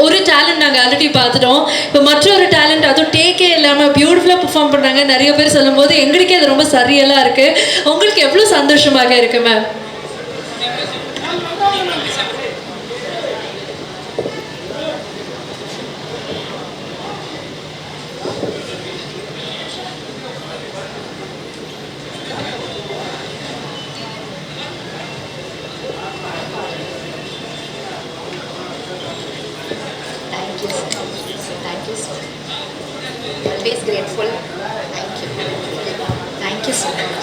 ஒரு டேலண்ட் நாங்கள் ஆல்ரெடி பார்த்துட்டோம். இப்போ மற்றொரு டேலண்ட், அதுவும் டேக்கே இல்லாமல் பியூட்டிஃபுல்லாக பெர்ஃபார்ம் பண்ணுறாங்க. நிறைய பேர் சொல்லும்போது எங்களுக்கே அது ரொம்ப சரியலாக இருக்குது. உங்களுக்கு எவ்வளோ சந்தோஷமாக இருக்கு ma'am? Thank you so much. Always grateful. Thank you. Thank you so much.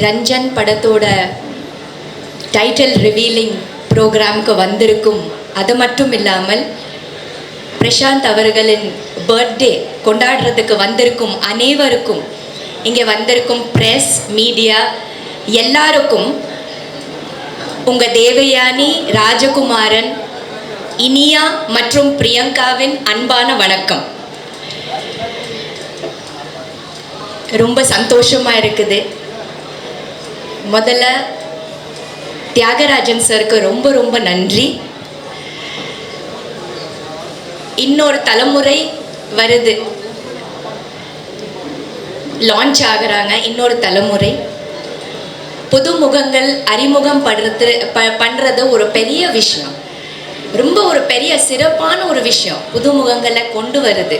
Ranjan படத்தோட டைட்டில் ரிவீலிங் ப்ரோக்ராமுக்கு வந்திருக்கும், அது மட்டும் இல்லாமல் பிரசாந்த் அவர்களின் பர்த்டே கொண்டாடுறதுக்கு வந்திருக்கும் அனைவருக்கும், இங்கே வந்திருக்கும் ப்ரெஸ் மீடியா எல்லாருக்கும் உங்கள் தேவயானி, ராஜகுமாரன், இனியா மற்றும் பிரியங்காவின் அன்பான வணக்கம். ரொம்ப சந்தோஷமாக இருக்குது. முதல்ல தியாகராஜன் சருக்கு ரொம்ப ரொம்ப நன்றி. இன்னொரு தலைமுறை வருது, லான்ச் ஆகுறாங்க. இன்னொரு தலைமுறை புது முகங்கள் அறிமுகம் பண்ணுறது ஒரு பெரிய விஷயம், ரொம்ப ஒரு பெரிய சிறப்பான ஒரு விஷயம். புது முகங்களை கொண்டு வருது,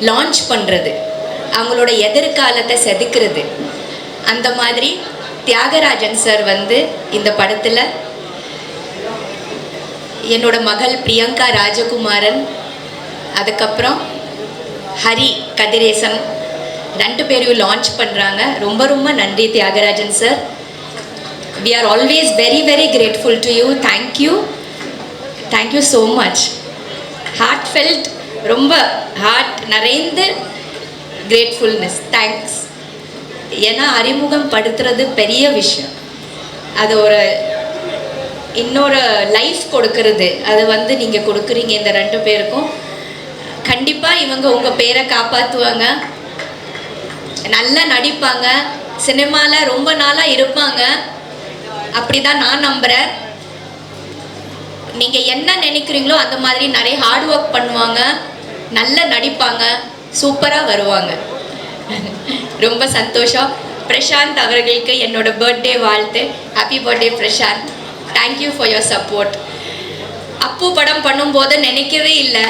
லான்ச் பண்ணுறது, அவங்களோட எதிர்காலத்தை செதுக்கிறது. அந்த மாதிரி தியாகராஜன் சார் வந்து இந்த படத்தில் என்னோட மகள் பிரியங்கா ராஜகுமாரன், அதுக்கப்புறம் ஹரி கதிரேசன், ரெண்டு பேரையும் லான்ச் பண்ணுறாங்க. ரொம்ப ரொம்ப நன்றி Thiyagarajan sir. we are always very very grateful to you. thank you so much. heartfelt, ரொம்ப ஹார்ட் நிறைந்து கிரேட்ஃபுல்னஸ். தேங்க்ஸ். ஏன்னா அறிமுகம் படுத்துறது பெரிய விஷயம், அது ஒரு இன்னொரு லைஃப் கொடுக்கறது. அது வந்து நீங்கள் கொடுக்குறீங்க இந்த ரெண்டு பேருக்கும். கண்டிப்பாக இவங்க உங்கள் பேரை காப்பாற்றுவாங்க, நல்லா நடிப்பாங்க, சினிமாவில் ரொம்ப நாளாக இருப்பாங்க. அப்படி தான் நான் நம்புகிறேன். நீங்கள் என்ன நினைக்கிறீங்களோ அந்த மாதிரி நிறைய ஹார்ட் ஒர்க் பண்ணுவாங்க, நல்லா நடிப்பாங்க, சூப்பராக வருவாங்க. ரொம்ப சந்தோஷம். பிரசாந்த் அவர்களுக்கு என்னோட பர்த்டே வாழ்த்து. Happy birthday Prashanth. Thank you for your support. Appu படம் பண்ணும்போது நினைக்கவே இல்லை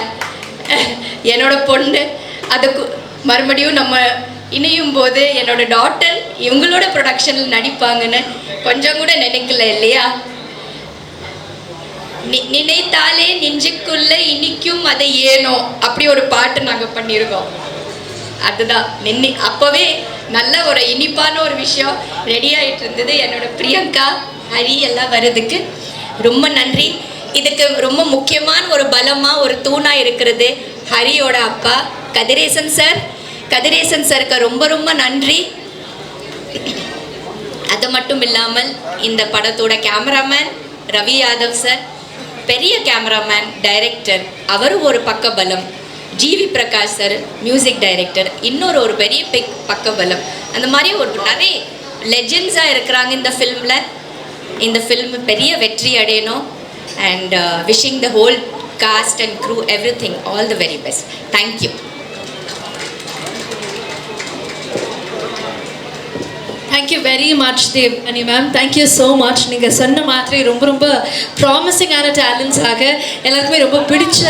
என்னோட பொண்ணு அதுக்கு மறுபடியும் நம்ம இணையும் போது என்னோட டாட்டர் இவங்களோட ப்ரொடக்ஷனில் நடிப்பாங்கன்னு கொஞ்சம் கூட நினைக்கல இல்லையா? நினைத்தாலே நெஞ்சுக்குள்ள இனிக்கும் அதை ஏனோ அப்படி ஒரு பாட்டு நாங்கள் பண்ணியிருக்கோம். அதுதான் அப்போவே நல்ல ஒரு இனிப்பான ஒரு விஷயம் ரெடி ஆகிட்டு இருந்தது. என்னோட பிரியங்கா, ஹரி எல்லாம் வர்றதுக்கு ரொம்ப நன்றி. இதுக்கு ரொம்ப முக்கியமான ஒரு பலமாக ஒரு தூணாக இருக்கிறது ஹரியோட அப்பா கதிரேசன் சார். கதிரேசன் சாருக்கு ரொம்ப ரொம்ப நன்றி. அது மட்டும் இல்லாமல் இந்த படத்தோட கேமராமேன் ரவி யாதவ் சார், பெரிய கேமராமேன், டைரக்டர், அவரும் ஒரு பக்கபலம். GV Prakash sir music director, இன்னொரு ஒரு பெரிய பக்கபலம். அந்த மாதிரி ஒரு நிறைய லெஜெண்ட்ஸாக இருக்கிறாங்க இந்த ஃபில்மில். இந்த ஃபில்ம் பெரிய வெற்றி அடையணும். And wishing the whole cast and crew everything all the very best. Thank you. Thank you very much Devayani ma'am. Thank you so much. நீங்கள் சொன்ன மாதிரி ரொம்ப ரொம்ப ப்ராமிசிங்கான டேலண்ட்ஸாக, எல்லாருக்குமே ரொம்ப பிடிச்ச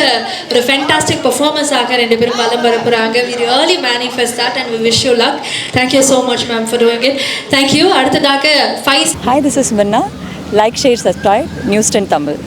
ஒரு ஃபென்டாஸ்டிக் பர்ஃபார்மன்ஸாக ரெண்டு பேரும் வலம் வர போகிறாங்க. We really manifest that and we wish you luck. Thank you so much ma'am for doing it. Thank you. அடுத்ததாக Hi, this is Minna. Like, share, subscribe. News 10 Tamil.